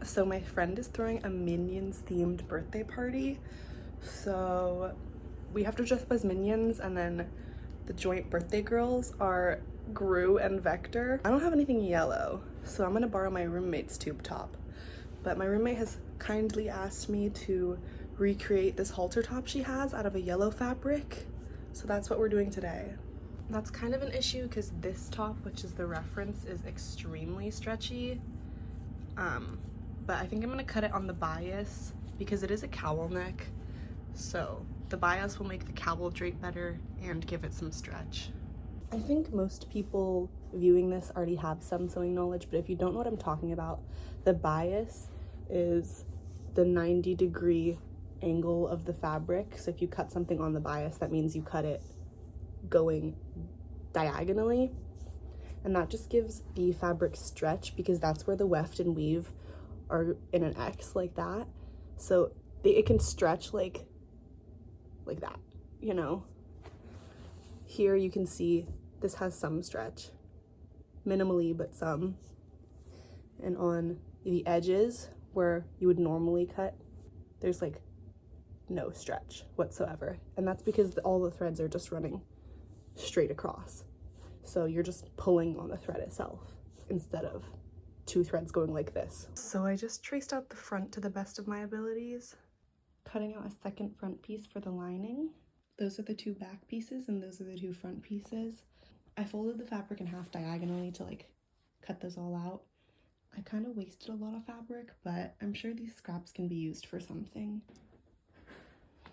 So my friend is throwing a Minions themed birthday party. So we have to dress up as Minions, and then the joint birthday girls are Gru and Vector. I don't have anything yellow, so I'm gonna borrow my roommate's tube top. But my roommate has kindly asked me to recreate this halter top she has out of a yellow fabric. So that's what we're doing today. That's kind of an issue because this top, which is the reference, is extremely stretchy. But I think I'm gonna cut it on the bias because it is a cowl neck. So the bias will make the cowl drape better and give it some stretch. I think most people viewing this already have some sewing knowledge, but if you don't know what I'm talking about, the bias is the 90-degree angle of the fabric. So if you cut something on the bias, that means you cut it going diagonally, and that just gives the fabric stretch because that's where the weft and weave are in an X like that. So it can stretch like that, you know. Here you can see this has some stretch, minimally, but some. And on the edges where you would normally cut, there's like no stretch whatsoever. And that's because all the threads are just running straight across. So you're just pulling on the thread itself instead of two threads going like this. So I just traced out the front to the best of my abilities, cutting out a second front piece for the lining. Those are the two back pieces and those are the two front pieces. I folded the fabric in half diagonally to like cut those all out. I kind of wasted a lot of fabric, but I'm sure these scraps can be used for something.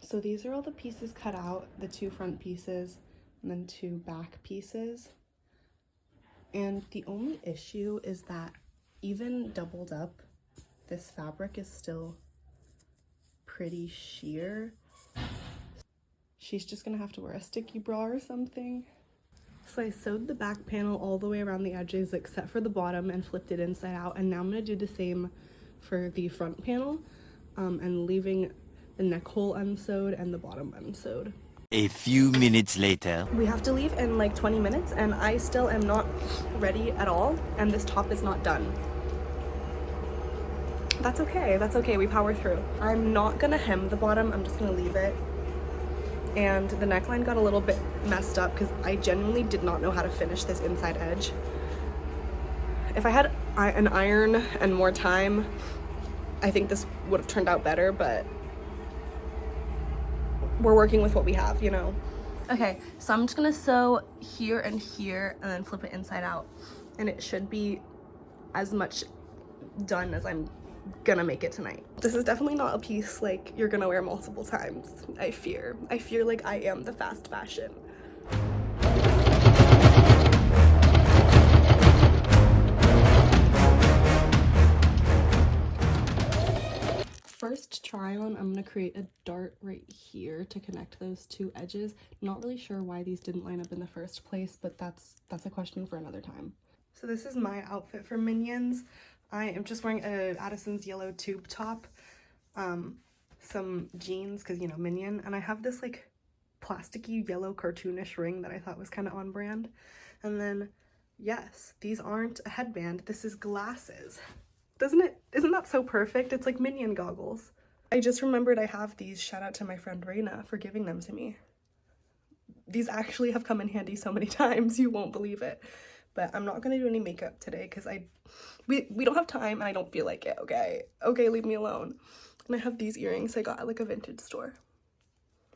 So these are all the pieces cut out, the two front pieces and then two back pieces. And the only issue is that even doubled up, this fabric is still pretty sheer. She's just gonna have to wear a sticky bra or something. So I sewed the back panel all the way around the edges except for the bottom and flipped it inside out, and now I'm gonna do the same for the front panel, and leaving the neck hole unsewed and the bottom unsewed. A few minutes later. We have to leave in like 20 minutes and I still am not ready at all, and this top is not done. That's okay, we power through. I'm not gonna hem the bottom, I'm just gonna leave it. And the neckline got a little bit messed up because I genuinely did not know how to finish this inside edge. If I had an iron and more time, I think this would have turned out better, but we're working with what we have, you know. Okay, so I'm just gonna sew here and then flip it inside out, and it should be as much done as I'm gonna make it tonight. This is definitely not a piece like you're gonna wear multiple times. I fear like I am the fast fashion. First try on, I'm gonna create a dart right here to connect those two edges. Not really sure why these didn't line up in the first place, but that's a question for another time. So this is my outfit for Minions. I am just wearing a Addison's yellow tube top, some jeans, because, you know, Minion, and I have this like plasticky yellow cartoonish ring that I thought was kind of on brand. And then, yes, these aren't a headband, this is glasses. Isn't that so perfect? It's like Minion goggles. I just remembered I have these. Shout out to my friend Raina for giving them to me. These actually have come in handy so many times, you won't believe it. But I'm not gonna do any makeup today because we don't have time and I don't feel like it, okay? Okay, leave me alone. And I have these earrings I got at like a vintage store.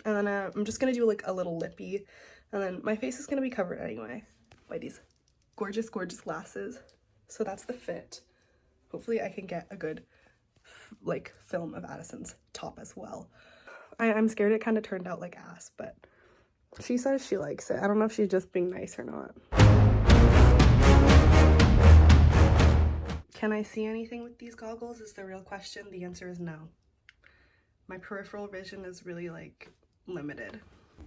And then I'm just gonna do like a little lippy, and then my face is gonna be covered anyway by these gorgeous, gorgeous glasses. So that's the fit. Hopefully I can get a good like film of Addison's top as well. I'm scared it kind of turned out like ass, but she says she likes it. I don't know if she's just being nice or not. Can I see anything with these goggles is the real question. The answer is no. My peripheral vision is really like limited.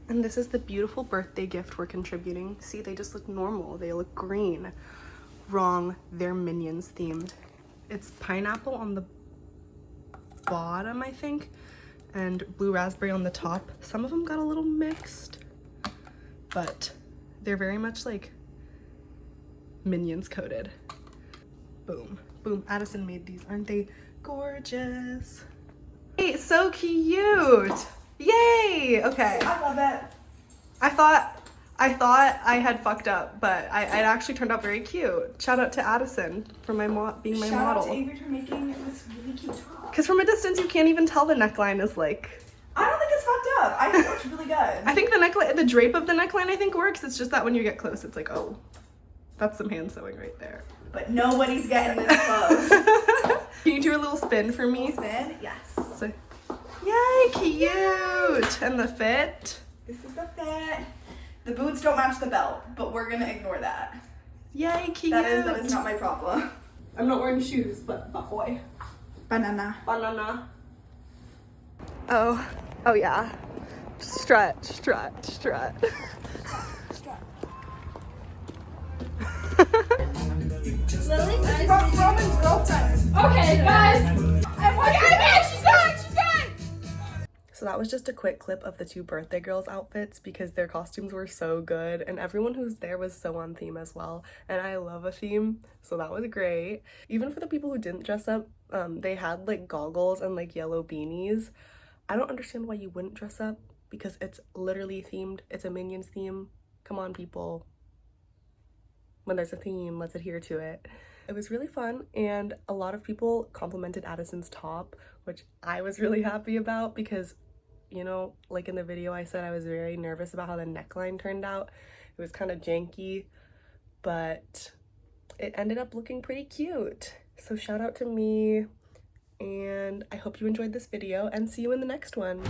And this is the beautiful birthday gift we're contributing. See, they just look normal. They look green. Wrong, they're Minions themed. It's pineapple on the bottom, I think, and blue raspberry on the top. Some of them got a little mixed, but they're very much like Minions coated. Boom, boom. Addison made these. Aren't they Gorgeous. Hey, so cute. Yay. Okay. I love it. I thought I had fucked up, but it actually turned out very cute. Shout out to Addison for being my Shout model. out to Avery for making this really cute top. Because from a distance, you can't even tell the neckline is like... I don't think it's fucked up. I think it looks really good. I think the neckline, the drape of the neckline I think works. It's just that when you get close, it's like, oh, that's some hand sewing right there. But nobody's getting this close. Can you do a little spin for me? Spin? Yes. So, yay, cute. And the fit? This is the fit. The boots don't match the belt, but we're gonna ignore that. Yay, cute. That is not my problem. I'm not wearing shoes, but boy. Banana. Banana. Oh yeah. Stretch, stretch, stretch. Lily, Roman's girlfriend. Okay, guys. She's gone. So that was just a quick clip of the two birthday girls' outfits because their costumes were so good and everyone who's there was so on theme as well. And I love a theme, so that was great. Even for the people who didn't dress up, they had like goggles and like yellow beanies. I don't understand why you wouldn't dress up because it's literally themed. It's a Minions theme. Come on, people. When there's a theme, let's adhere to it. It was really fun, and a lot of people complimented Addison's top, which I was really happy about because, you know, like in the video I said I was very nervous about how the neckline turned out. It was kind of janky, but it ended up looking pretty cute. So shout out to me, and I hope you enjoyed this video, and see you in the next one.